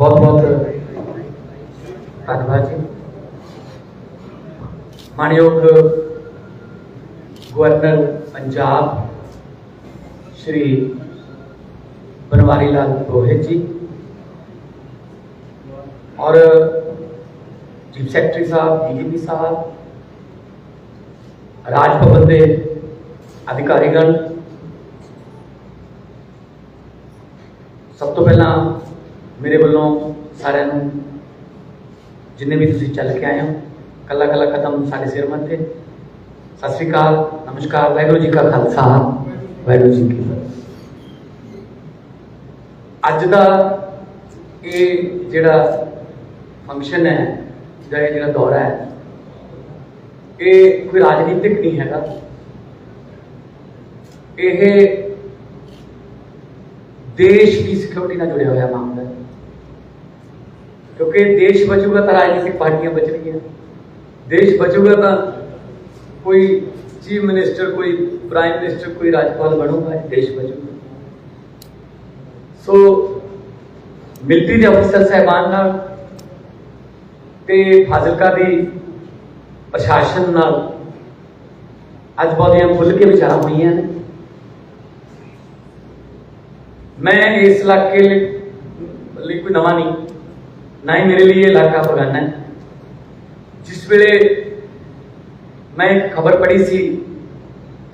बहुत बहुत धन्यवाद जी। मानयोग गवर्नर पंजाब श्री बनवारी लाल पुरोहित जी और चीफ सेक्रेटरी साहब, डीजीपी साहब, राजभवन के अधिकारीगण, सब तो पहला मेरे वालों सारे जिन्हें भी तुसीं चल के आए हो, कला कला कदम साढ़े सिर मत्थे, सत श्री अकाल, नमस्कार, वाहिगुरू जी का खालसा, वाहिगुरू जी की फतेह। अज का ये जिहड़ा फंक्शन है, जिहड़ा दौरा है, ये कोई राजनीतिक नहीं हैगा। ये देश की सिक्योरिटी नाल जुड़िया हुआ मामला है, क्योंकि देश बचूगा तो राजनीतिक पार्टियां बचनगियां, देश बचूगा तो कोई चीफ मिनिस्टर, कोई प्राइम मिनिस्टर, कोई राज्यपाल बनूगा, देश बचूगा। सो मिलिट्री के अफसर साहबान नाल ते फाजिलका की प्रशासन नाल अज बहुत खुल के विचार हुई हैं। मैं इस इलाके लिए कोई नवा नहीं, ना ही मेरे लिए इलाका बगाना है। जिस वेले मैं एक खबर पढ़ी सी,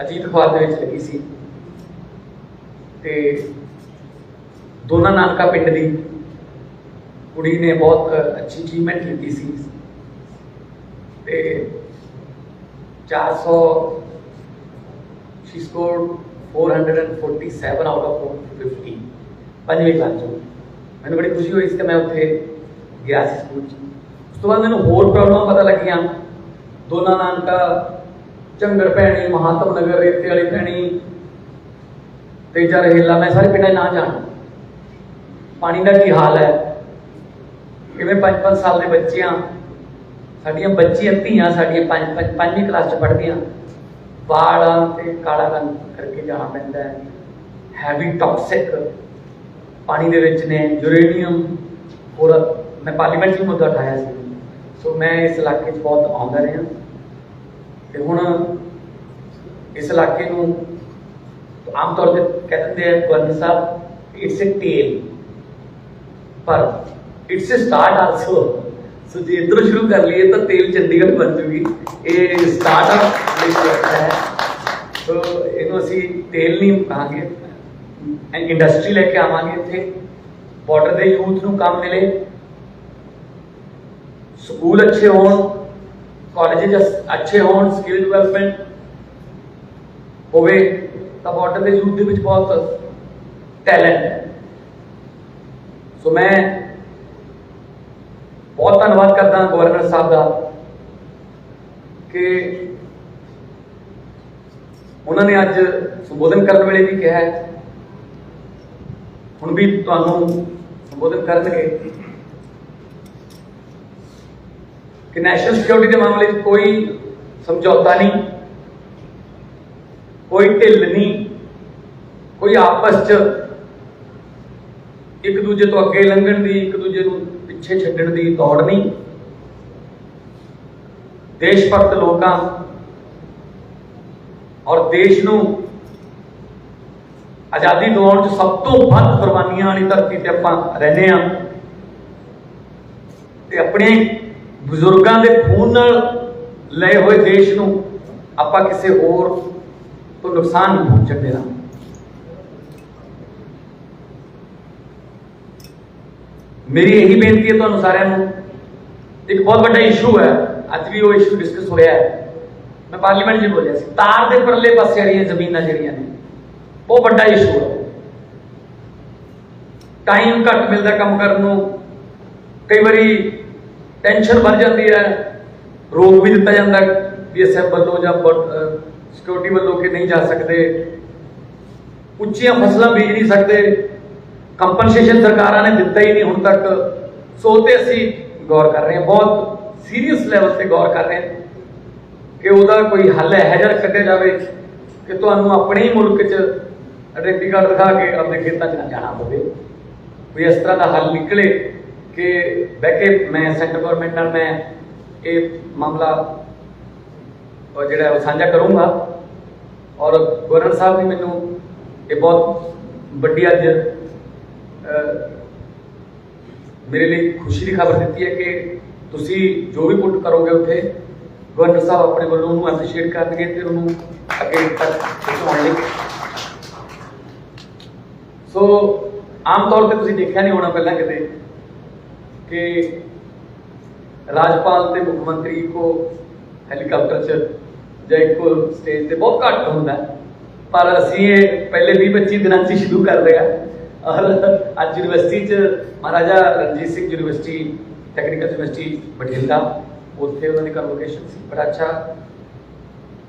अजीत अखबार के लगी सी, ते दोना नानका पिंड की कुड़ी ने बहुत अच्छी अचीवमेंट की सी, ते 400 शी स्कोर्ड 447 आउट ऑफ 450 पंजवीं क्लास चो। मैंने बड़ी खुशी हुई इसके, मैं उत्थे गया सी स्कूल। उस तो बाद मैंने होर प्रॉब्लम पता लगियां, दोना नानका, झंगर भैणी, महात्म नगर, रेते वाली भैणी, तेजा रहेला, मैं सारे पिंडां ना जाना। पानी का की हाल है, किवें 5-5 साल के बच्चियां, साडियां बच्चियां धियां साडियां 5वीं क्लास च पढ़दियां, वालां ते काला रंग करके जाना पैंदा है, हैवी टॉक्सिक पानी दे विच ने, यूरेनियम। और मैं पार्लीमेंट में मुद्दा उठाया सी। सो मैं इस इलाके बहुत आउंदा रहा, ते हुण इस इलाके नूं आम तौर पर कह देंगे हैं गवर्नर साहब, इट्स ए टेल, पर इट्स ए स्टार्ट आल्सो। सो जो इधरों शुरू कर लिए तो तेल चंडीगढ़ बन जूगी। ये स्टार्टअप है, तो इनू असी तेल नहीं कहांगे, इंडस्ट्री लेके आवांगे इत्थे, बॉर्डर के यूथ नूं काम मिले, स्कूल अच्छे होण, कॉलेज अच्छे होण, स्किल डिवेलपमेंट होवे, तो बॉर्डर के यूथ के विच बहुत टैलेंट है। सो मैं बहुत धन्यवाद करता गवर्नर साहब का कि उन्होंने अज संबोधन करने वेले भी कहा है, हुण भी तुहानूं संबोधन करनगे कि नैशनल सिक्योरिटी के मामले में कोई समझौता नहीं, कोई ढिल नहीं, कोई आपस च एक दूजे तो अगे लंघण की, एक दूजे को पिछे छड्डण की दौड़ नहीं। देशभक्त लोकां और देश नूं आज़ादी दिवाउण च सब तो वध कुर्बानियां वाली धरती ते आपां रहने आ, ते अपने बुजुर्गों के खून नाल लए हुए देश नूं आपां किसी होर तो नुकसान नहीं पहुंचण देना। मेरी यही बेनती है तुहानूं सारिआं नूं, एक बहुत बड़ा इशू है, अज भी वो इशू डिस्कस होया है, मैं पार्लीमेंट में बोलिया सी, तार के परले पासे वाली जमीनां जिहड़ियां ने बहुत बड़ा इशू है। टाइम घट मिलता काम करने नूं, कई बारी टेंशन बढ़ जाती है, रोक भी दिता जाता BSF वालों या सिक्योरिटी वालों के नहीं जा सकते, उच्चियां फसलां बीज नहीं सकते, कंपनसेशन सरकारों ने दिता ही नहीं हुण तक। सो ते असी गौर कर रहे हैं, बहुत सीरीयस लैवल से गौर कर रहे हैं कि उसका कोई हल है जा कढ़िया जाए कि तुहानूं अपने ही मुल्क च आइडेंटिटी कार्ड दिखा के अपने खेतों च ना जाना पवे, कोई इस तरह का हल निकले कि बह के मैं सेंटर गवर्नमेंट नाल मैं ये मामला जो साझा करूँगा। और गवर्नर साहब ने मैनू ये बहुत वड्डी अज मेरे लिए खुशी की खबर दी है कि तुसी जो भी पुट करोगे उत्थे गवर्नर साहब अपने वालों उन्होंने एप्रीशिएट करनगे ते उन्होंने अगे तक पहुँचाने। सो आम तौर पर तुसी देखा नहीं होना पहला किते कि राज्यपाल ते मुख्यमंत्री को हैलीकॉप्टर च जां इक्को स्टेज ते बहुत घट होंदा, पर असीं ये पहले 20-25 दिनों से शुरू कर रहे हैं। और अज यूनिवर्सिटी च Maharaja Ranjit Singh university technical university Bathinda उत्थे उन्होंने कन्वोकेशन सी, बड़ा अच्छा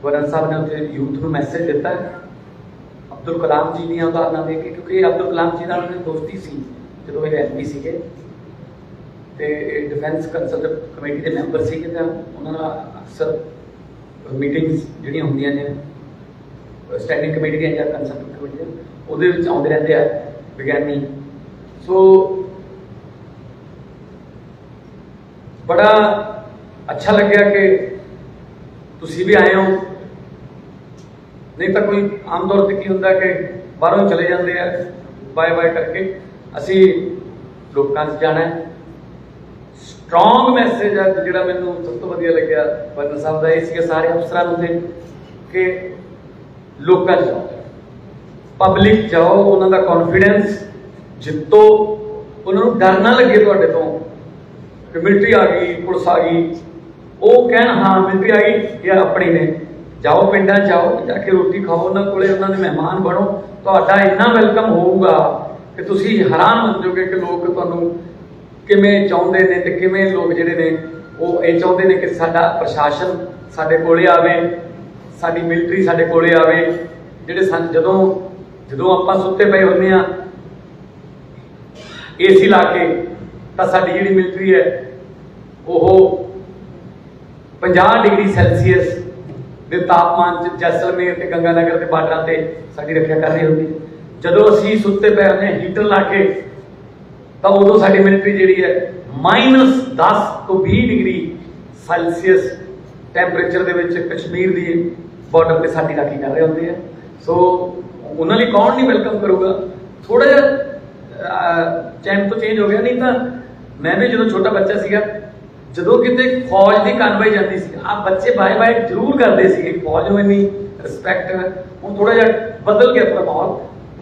गवर्नर साहब ने उत्थे यूथ को मैसेज दिता है अब्दुल कलाम जी दी उदाहरण दे के, क्योंकि अब्दुल कलाम जी नाल उन्होंने दोस्ती सी जो ये MP सीगे ते डिफेंस कंसल्टेंट कमेटी के मैंबर सीगे तां उन्हां नाल अक्सर मीटिंग्स जिहड़ियां हुंदियां ने स्टैंडिंग कमेटी दी जां कंसल्टेंट कमेटी दी उहदे विच आउंदे रहिंदे आ विग्यानी। सो बड़ा अच्छा लग्या कि तुसी भी आए हो, नहीं तो कोई आम तौर पर की होंदा कि बाहरों ही चले जाते हैं बाय बाय करके। असी लोगों से जाना है। स्ट्रोंग मैसेज है जो मैनू सब तो वधिया लग्या गवर्नर साहब का यह सारे अफसरों से कि लोग जाओ, पब्लिक जाओ, उन्होंने कॉन्फिडेंस जितो, उन्होंने डर ना लगे तुहाडे तो कि मिलिट्री आ गई पुलिस आ गई, वो कहन हाँ मिलिट्री आ गई या अपनी ने। जाओ पिंडा जाओ जाके रोटी खाओ, उन्होंने कोले उन्होंने मेहमान बनो, तो इन्ना वेलकम होगा कि तुसी हैरान बन जाओगे कि लोग तुहानू किवें चाहुंदे ने ते किवें लोग जिहड़े ने वो ये चाहुंदे ने कि साडा प्रशासन साडे कोले आवे, साडी मिलिट्री साडे कोले आवे। जिहड़े सन जदों जदों आपां सुत्ते पए हुंदे आ AC ला के, तां साडी जिहड़ी मिलिट्री है वो 50 डिग्री सैल्सीयस के तापमान च जैसलमेर ते गंगानगर के बार्डरां ते साडी रखिया कर रही होंदी। जदों असीं सुत्ते पए हुंदे हीटर ला के, तो उदों साडी मिलिट्री जिहड़ी है -10 तो 20 डिग्री सैल्सीयस टैंपरेचर दे विच कश्मीर दी बॉर्डर ते साडी राखी कर रहे होंदे हैं। सो उन्हां लई कौन नहीं वेलकम करूगा। थोड़ा जिहा टाइम तो चेंज हो गया, नहीं तो मैं भी जो छोटा बच्चा सीगा जदों किते फौज की कानवाई जाती सी आप बच्चे बाय बाय जरूर करते थे, फौज में इन्नी रिस्पैक्ट है। हुण थोड़ा जिहा बदल गया अपना माहौल,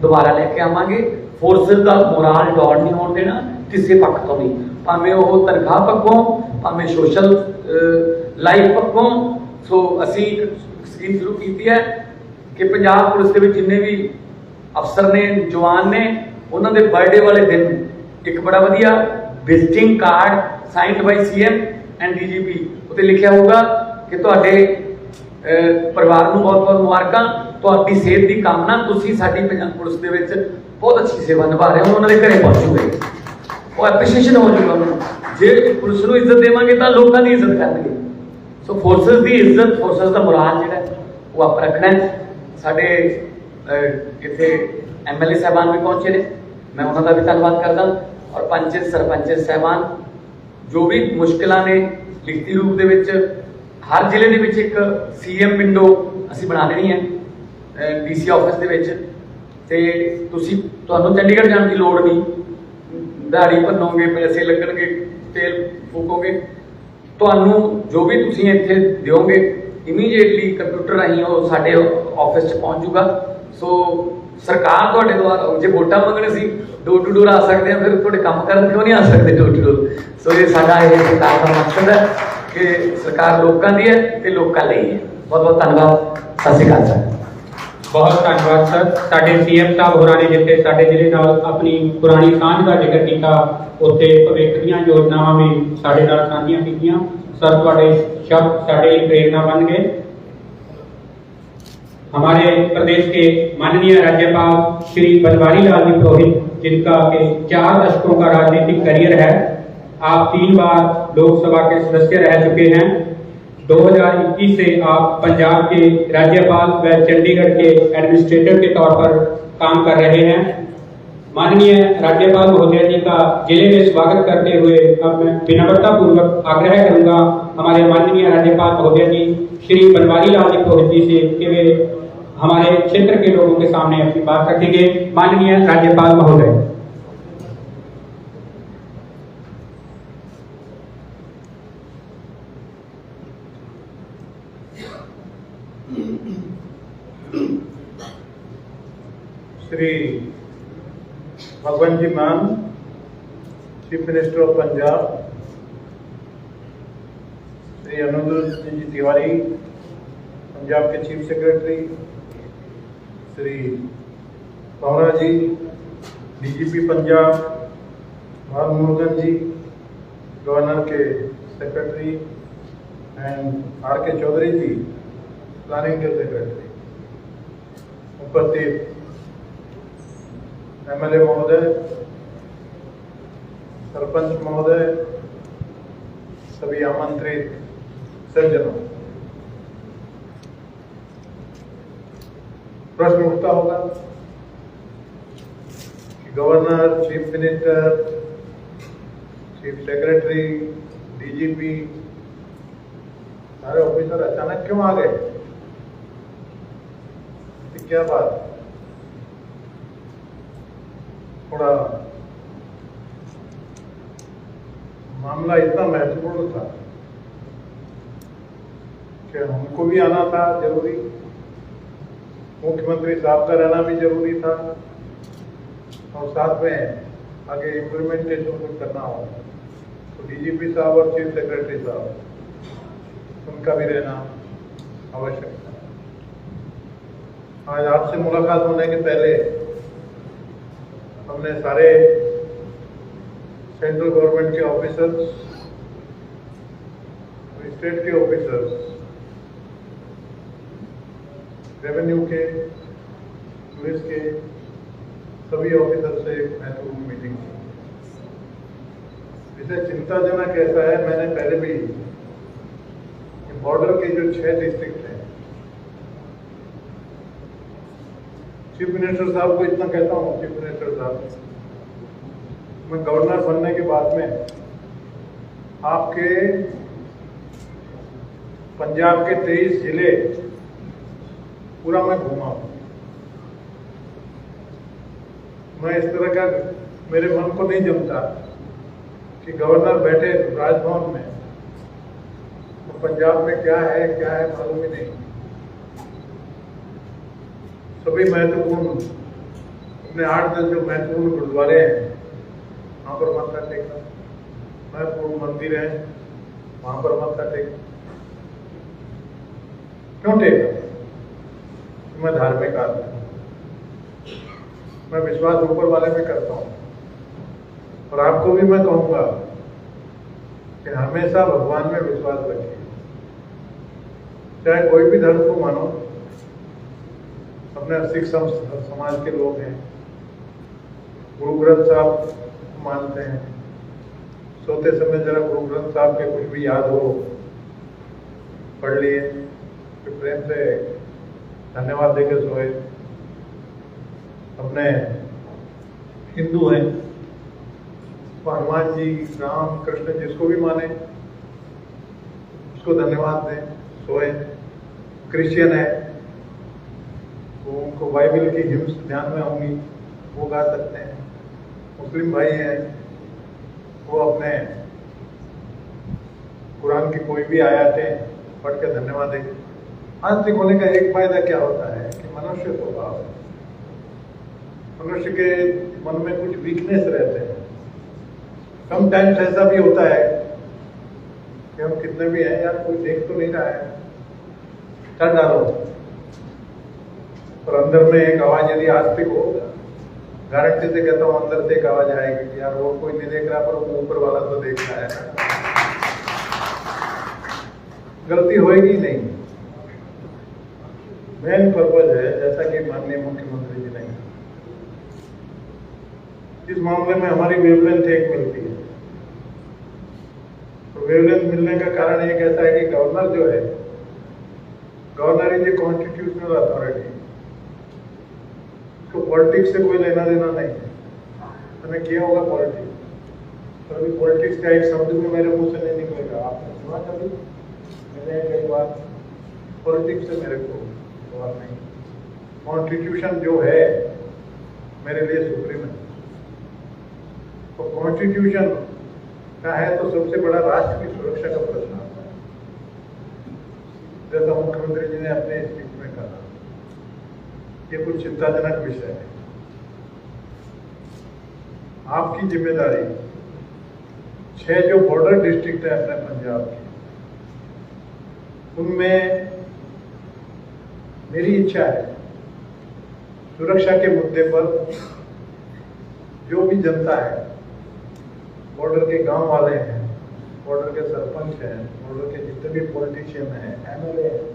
दोबारा लैके आवांगे। फोर्सेस का मोराल डाउन नहीं होने देना किसी पक्ष तो नहीं, भावें वो तनख्वाह पक्कों भावें सोशल लाइफ पक्कों। सो असी स्कीम शुरू की है कि पंजाब पुलिस के जिन्ने भी अफसर ने जवान ने उन्होंने बर्थडे वाले दिन एक बड़ा वधिया visiting card signed by CM and DGP उत्ते लिखा होगा कि तुहाडे परिवार को बहुत बहुत मुबारकां, तुहाडी सेहत की कामना, तुसीं साडी पंजाब पुलिस दे विच बहुत अच्छी सेवा निभा रहे हो। उन्होंने घरे पहुंचूगे वो एप्रीशिएशन हो जाएगा उन्होंने। जे पुलिस को इज्जत देवांगे तो लोगों की इज्जत करेंगे। सो फोर्सेस की इज्जत, फोर्सेस का मुराल जो वो आप रखना है। साडे इत्थे MLA साहबान भी पहुंचे ने, मैं उन्होंने भी धन्यवाद करदा। और पंच सरपंच साहबान जो भी मुश्किलां ने लिखती रूप दे हर जिले के विच एक CM विंडो असीं बना देनी है DC ऑफिस दे विच, ते तुसीं तुहानूं चंडीगढ़ जाने की लोड़ नहीं, दिहाड़ी भनोगे, पैसे लगणगे, तेल फूकोगे, तुहानूं जो भी तुसीं इत्थे दिओगे इमीडिएटली कंप्यूटर राहीं वो साडे ऑफिस च पहुंच जूगा। सो सरकार तुहाडे द्वारा जे वोटां मंगणे सी डोर टू डोर आ सकते हैं, फिर तुहाडे काम करन क्यों नहीं आ सकते डोर टू डोर। सो ये साडा ये सरकार का मकसद है कि सरकार लोकां दी है ते लोकां लई है। बहुत बहुत धन्यवाद, सत श्री अकाल सर। बहुत धन्यवाद सर। साडे CM साहब होरां ने जिथे साडे जिले नाल अपनी पुरानी सांझ का जिक्र किया, उत्थे भविख दीआं योजनावां भी साडे नाल साझीआं कीतीआं। सर तुहाडे शब्द साडे लिए प्रेरणा बन गए। हमारे प्रदेश के माननीय राज्यपाल श्री बनवारी लाल जी पुरोहित, जिनका के 4 दशकों का राजनीतिक करियर है, आप 3 बार लोकसभा के सदस्य रह चुके हैं। 2021 से आप पंजाब के राज्यपाल व चंडीगढ़ के एडमिनिस्ट्रेटर के तौर पर काम कर रहे हैं। माननीय राज्यपाल महोदय जी का जिले में स्वागत करते हुए अब मैं विनम्रता पूर्वक आग्रह करूंगा हमारे माननीय राज्यपाल महोदय जी श्री बनवारी लाल जी पुरोहित जी से कि वे हमारे क्षेत्र के लोगों के सामने अपनी बात रखेंगे। माननीय राज्यपाल महोदय। Shri Bhagwant ji Mann, chief minister of Punjab, Shri Anurudh ji Tiwari, Punjab के chief secretary, Shri Pawra ji, DGP Punjab, Bhanumurugan ji, governor के secretary, and R K Chaudhary ji, planning के सेक्रेटरी, उपस्थित एमएलए महोदय, सरपंच महोदय, सभी आमंत्रित सज्जनों, प्रश्न उठता होगा कि governor, chief minister, chief secretary, DGP सारे ऑफिसर अचानक क्यों आ गए? क्या बात? थोड़ा मामला इतना महत्वपूर्ण था कि हमको भी आना था जरूरी, मुख्यमंत्री साहब का रहना भी जरूरी था, और साथ में आगे इम्प्लीमेंटेशन कुछ करना हो तो डीजीपी साहब और चीफ सेक्रेटरी साहब उनका भी रहना आवश्यक था। आज आपसे मुलाकात होने के पहले हमने सारे सेंट्रल गवर्नमेंट के ऑफिसर्स, स्टेट के ऑफिसर्स, रेवेन्यू के, पुलिस के सभी ऑफिसर से एक महत्वपूर्ण मीटिंग की। इसे चिंताजनक ऐसा है, मैंने पहले भी बॉर्डर के जो 6 डिस्ट्रिक्ट हैं, चीफ मिनिस्टर साहब को इतना कहता हूँ, चीफ मिनिस्टर साहब, मैं गवर्नर बनने के बाद में आपके पंजाब के 23 जिले पूरा मैं घूमा हूं। मैं इस तरह का मेरे मन को नहीं जमता कि गवर्नर बैठे राजभवन में तो पंजाब में क्या है मालूम ही नहीं। सभी महत्वपूर्ण अपने 8-10 जो महत्वपूर्ण गुरुद्वारे हैं वहां पर माथा टेकना, महत्वपूर्ण मंदिर हैं वहां पर माथा टेकना। क्यों टेकना? मैं धार्मिक आदमी हूं, मैं विश्वास ऊपर वाले में करता हूं, और आपको भी मैं कहूंगा कि हमेशा भगवान में विश्वास रखिए, चाहे कोई भी धर्म को मानो। अपने सिख समाज के लोग हैं, गुरु ग्रंथ साहब मानते हैं, सोते समय जरा गुरु ग्रंथ साहब के कुछ भी याद हो पढ़ लिए, फिर प्रेम से धन्यवाद देकर सोए। अपने हिंदू हैं, हनुमान जी, राम, कृष्ण जिसको भी माने उसको धन्यवाद दें, सोए। क्रिश्चियन है वो उनको बाइबल की हिम्स ध्यान में होंगी, वो गा सकते हैं। मुस्लिम भाई हैं वो अपने कुरान की कोई भी आयतें पढ़ के धन्यवाद दें। आस्तिक होने का एक फायदा क्या होता है कि मनुष्य स्वभाव, मनुष्य के मन में कुछ वीकनेस रहते हैं। समटाइम्स ऐसा भी होता है कि हम कितने भी हैं, यार कोई देख तो नहीं रहा है, चल डालो, और अंदर में एक आवाज यदि आस्तिक हो, गारंटी से कहता हूं अंदर से एक आवाज आएगी कि यार वो कोई नहीं देख रहा पर वो ऊपर वाला तो देख रहा है, गलती होएगी नहीं। मेन पर्पज है, जैसा कि माननीय मुख्यमंत्री जी ने कहा, इस मामले में हमारी वेवलेंथ एक मिलती है। तो वेवलेंथ मिलने का कारण एक ऐसा है कि गवर्नर जो है, governor is a constitutional authority, उसको पॉलिटिक्स से कोई लेना देना नहीं है। मैंने किया होगा पॉलिटिक्स, पर अभी पॉलिटिक्स का एक शब्द भी मेरे मुंह से नहीं निकलेगा। आपने सुना कभी? मैंने कई बार पॉलिटिक्स से मेरे को सवाल नहीं। कॉन्स्टिट्यूशन जो है मेरे लिए सुप्रीम है, तो कॉन्स्टिट्यूशन का है तो सबसे बड़ा राष्ट्र की सुरक्षा का प्रश्न आता है। जैसा मुख्यमंत्री जी ने अपने स्पीच में कहा, ये कुछ चिंताजनक विषय है। आपकी जिम्मेदारी 6 जो बॉर्डर डिस्ट्रिक्ट है अपने पंजाब के, उनमें मेरी इच्छा है सुरक्षा के मुद्दे पर जो भी जनता है, बॉर्डर के गांव वाले हैं, बॉर्डर के सरपंच हैं, बॉर्डर के जितने भी पॉलिटिशियन हैं, एमएलए हैं,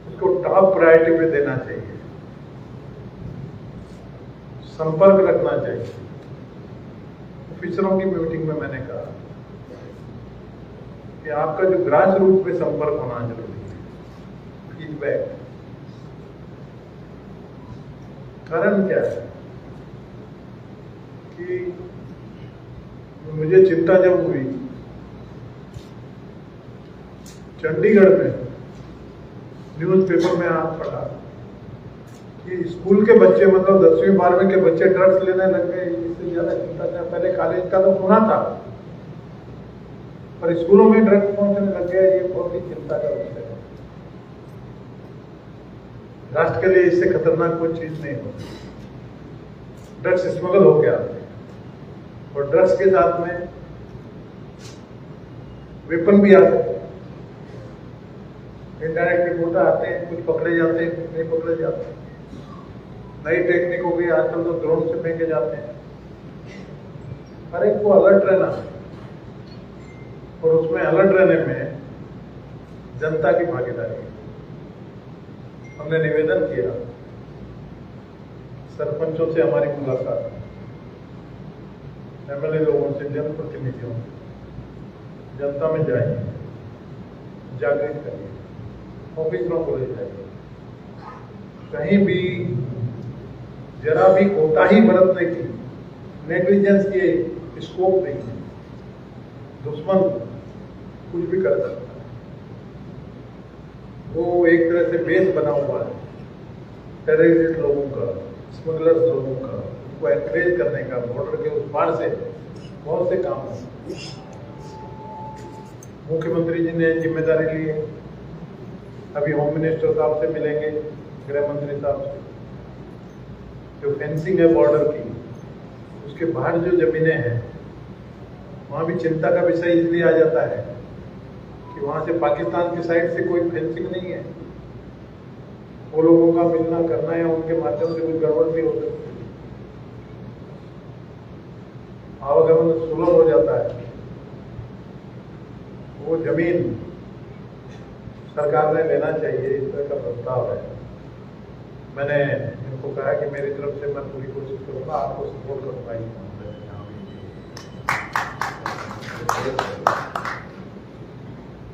उसको टॉप प्रायोरिटी पे देना चाहिए, संपर्क रखना चाहिए। ऑफिसरों की मीटिंग में मैंने कहा कि आपका जो ग्रास रूट पे संपर्क होना जरूरी है, फीडबैक। कारण क्या है कि मुझे चिंता जब हुई, चंडीगढ़ में न्यूज़पेपर में आप पढ़ा कि स्कूल के बच्चे, मतलब 10वीं 12वीं के बच्चे ड्रग्स लेने लग गए। इससे ज्यादा चिंता था, पहले कॉलेज का तो सुना था, पर स्कूलों में ड्रग्स पहुंचने लग गया। ये बहुत ही चिंता का विषय है। राष्ट्र के लिए इससे खतरनाक कोई चीज नहीं होती। ड्रग्स स्मगल हो गया और ड्रग्स के साथ में वेपन भी आते हैं। इनडायरेक्ट रिपोर्ट आते हैं, कुछ पकड़े जाते हैं, कुछ नहीं पकड़े जाते हैं। नई टेक्निक हो गई आजकल, तो ड्रोन से फेंके जाते हैं। हर एक को अलर्ट रहना है, और उसमें अलर्ट रहने में जनता की भागीदारी है। हमने निवेदन किया, सरपंचों से हमारी मुलाकात, एमएलए लोगों से, जनप्रतिनिधियों, जनता में जाइए, जागृत करिए, ऑफिसरों को ले जाइए। कहीं भी जरा भी कोताही बरतने की, नेग्लिजेंस के स्कोप नहीं है। दुश्मन कुछ भी कर सकता है। वो एक तरह से बेस बना हुआ है टेररिस्ट लोगों का, स्मगलर्स लोगों का, उनको एनकरेज करने का। बॉर्डर के उस पार से बहुत से काम है। मुख्यमंत्री जी ने जिम्मेदारी ली है। अभी होम मिनिस्टर साहब से मिलेंगे, गृह मंत्री साहब से। जो फेंसिंग है बॉर्डर की, उसके बाहर जो जमीनें हैं, वहां भी चिंता का विषय इसलिए आ जाता है कि वहां से पाकिस्तान की साइड से कोई फेंसिंग नहीं है। वो लोगों का मिलना करना या उनके माध्यम से कुछ गड़बड़ भी हो सकती है, आवागमन सुलभ हो जाता है। वो जमीन सरकार ने लेना चाहिए, इस तरह का प्रस्ताव है। मैंने इनको कहा कि मेरी तरफ से मैं पूरी कोशिश करूंगा, आपको सपोर्ट करूंगा।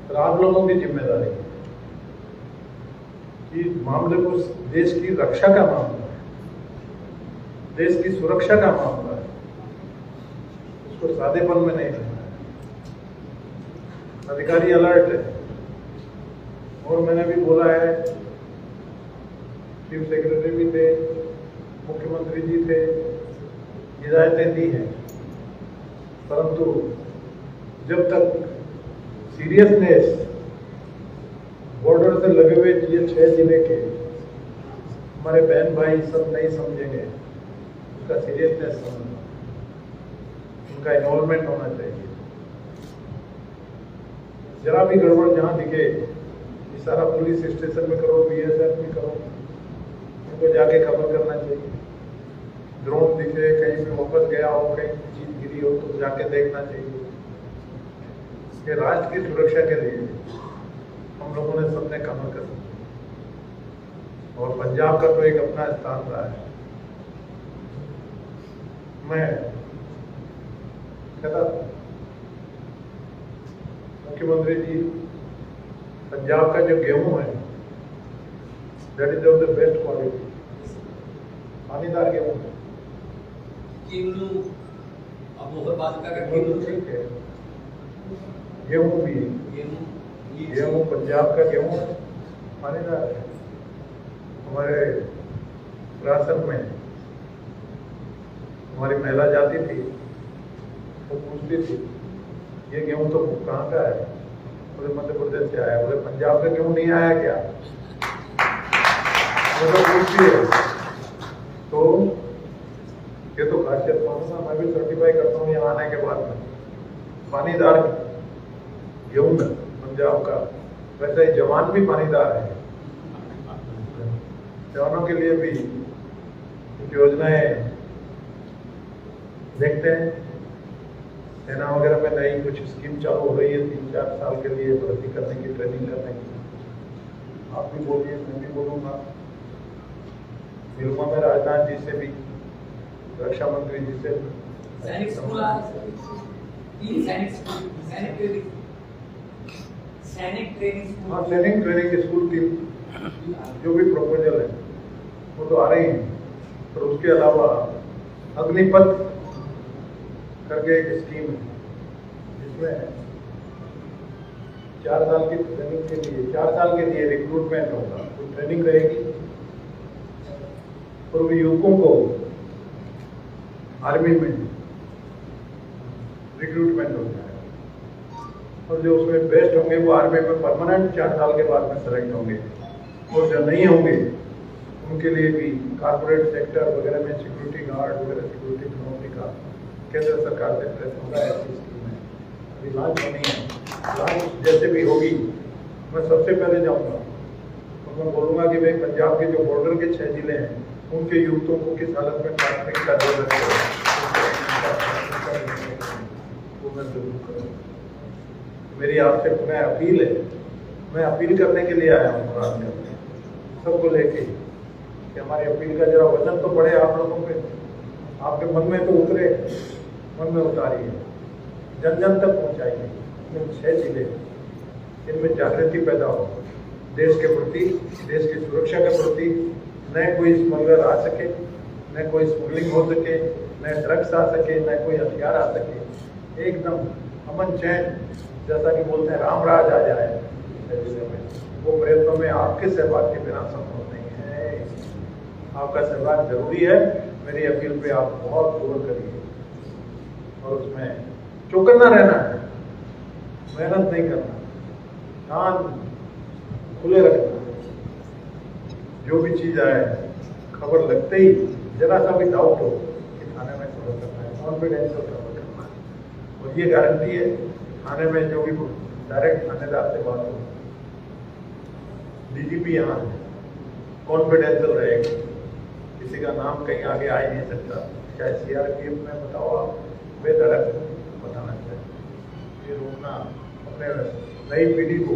तो आप लोगों की जिम्मेदारी है कि मामले को, देश की रक्षा का मामला है, देश की सुरक्षा का मामला है, उसको सादेपन में नहीं लेना है। अधिकारी अलर्ट है, और मैंने भी बोला है, चीफ सेक्रेटरी भी थे, मुख्यमंत्री जी थे, हिदायतें दी हैं। परंतु जब तक सीरियसनेस बॉर्डर से लगे हुए ये 6 जिले के हमारे बहन भाई सब नहीं समझेंगे, उसका सीरियसनेस समझना, उनका इन्वॉल्वमेंट होना चाहिए। जरा भी गड़बड़ जहां दिखे, इशारा पुलिस स्टेशन में करो, बीएसएफ में करो, उनको जाके खबर करना चाहिए। ड्रोन दिखे, कहीं पे वापस गया हो, कहीं चीज गिरी हो, तो जाके देखना चाहिए। ये राष्ट्र की सुरक्षा के लिए हम लोगों ने सबने काम करना, और पंजाब का तो एक अपना स्थान रहा है। मैं कहता मुख्यमंत्री जी, पंजाब का जो गेहूं है, that is of the best quality, पानीदार गेहूं है। गेहूं, अब वो बात का गेहूं ठीक है, गेहूं भी, गेहूं पंजाब का गेहूं पानीदार है। हमारे विरासत में हमारी महिला जाती थी, वो पूछती थी ये गेहूं तो कहाँ का है, बोले मध्य प्रदेश से आया, बोले पंजाब का गेहूं नहीं आया क्या, मतलब पूछती है। तो ये तो खासियत मानूंगा, मैं भी सर्टिफाई करता हूँ यहाँ आने के बाद में। पानीदार गेहूं पंजाब का, वैसे ही जवान भी पानीदार है। जवानों के लिए भी कुछ योजनाएं देखते हैं। सेना वगैरह में नई कुछ स्कीम चालू हो रही है 3-4 साल के लिए भर्ती करने की, ट्रेनिंग करने की। आप भी बोलिए, मैं भी बोलूंगा। फिल्मों में राजनाथ जी से भी, रक्षा मंत्री जी से, सैनिक स्कूल, सैनिक ट्रेनिंग स्कूल की जो भी प्रपोजल है वो तो आ रही है। और उसके अलावा अग्निपथ करके एक स्कीम है जिसमें 4 साल की ट्रेनिंग के लिए, 4 साल के लिए रिक्रूटमेंट होगा, तो ट्रेनिंग रहेगी और वो युवकों को आर्मी में रिक्रूटमेंट हो जाएगा और जो उसमें बेस्ट होंगे वो आर्मी में परमानेंट 4 साल के बाद में सेलेक्ट होंगे। और जो नहीं होंगे उनके लिए भी कॉर्पोरेट सेक्टर वगैरह में सिक्योरिटी गार्ड वगैरह, सिक्योरिटी कम्युनिटी का केंद्र सरकार से प्रयत्न होगा। ऐसी स्कीम है, अभी लॉन्च होनी है। लॉन्च जैसे भी होगी मैं सबसे पहले जाऊंगा और मैं बोलूंगा कि भाई पंजाब के जो बॉर्डर के 6 जिले हैं उनके युवकों को किस हालत में प्राथमिकता जरूरत है वो मैं जरूर करूँगा। मेरी आपसे पुनः अपील है, मैं अपील करने के लिए आया हूँ रात में सबको लेके कि हमारी अपील का जरा वजन तो पड़े आप लोगों पे, आपके मन में तो उतरे, मन में उतारिए, जन जन तक पहुँचाइए। 6 जिले इनमें जागृति पैदा हो देश के प्रति, देश की सुरक्षा के प्रति। न कोई स्मगलर आ सके, न कोई स्मगलिंग हो सके, न ड्रग्स आ सके, न कोई हथियार आ सके। एकदम अमन चैन, जैसा कि बोलते हैं राम राज आ जाए जिले में। वो प्रयत्नों में आपके सहभाग के बिना संभव नहीं है। आपका सहभाग जरूरी है। मेरी अपील पे आप बहुत गौर करिए और उसमें चौकन्ना रहना है, मेहनत नहीं करना, कान खुले रखना। जो भी चीज आए खबर लगते ही जरा सा भी डाउट हो कि थाने में खबर करना है, कॉन्फिडेंशियल खबर करना है। और ये गारंटी है थाने में जो भी डायरेक्ट थानेदार से बात हो, डीजीपी यहाँ है, कॉन्फिडेंशियल रहेगा, किसी का नाम कहीं आगे आ ही नहीं सकता। चाहे सीआरपीएफ में बताओ, आप बेधड़क बताना चाहिए। ये रोकना, अपने नई पीढ़ी को,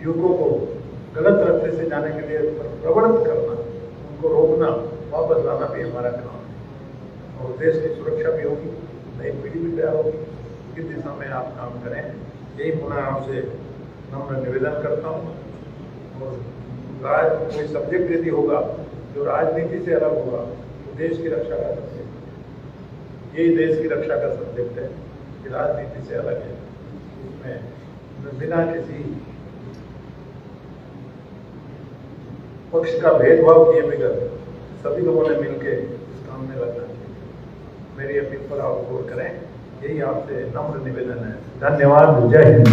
युवकों को गलत रास्ते से जाने के लिए प्रवृत्त करना, उनको रोकना, वापस लाना भी हमारा काम है। और देश की सुरक्षा भी होगी, नई पीढ़ी भी तैयार होगी। किस दिशा में आप काम करें, यही पुनः आपसे नम्र निवेदन करता हूँ। और कोई सब्जेक्ट यदि होगा जो राजनीति से अलग होगा तो देश की रक्षा का सब्जेक्ट, यही देश की रक्षा का सब्जेक्ट है कि राजनीति से अलग है। उसमें बिना किसी पक्ष का भेदभाव किए बगैर सभी लोगों ने मिलकर इस काम में लगना चाहिए। मेरी अपील पर आप गौर करें, यही आपसे नम्र निवेदन है। धन्यवाद। जय हिंद।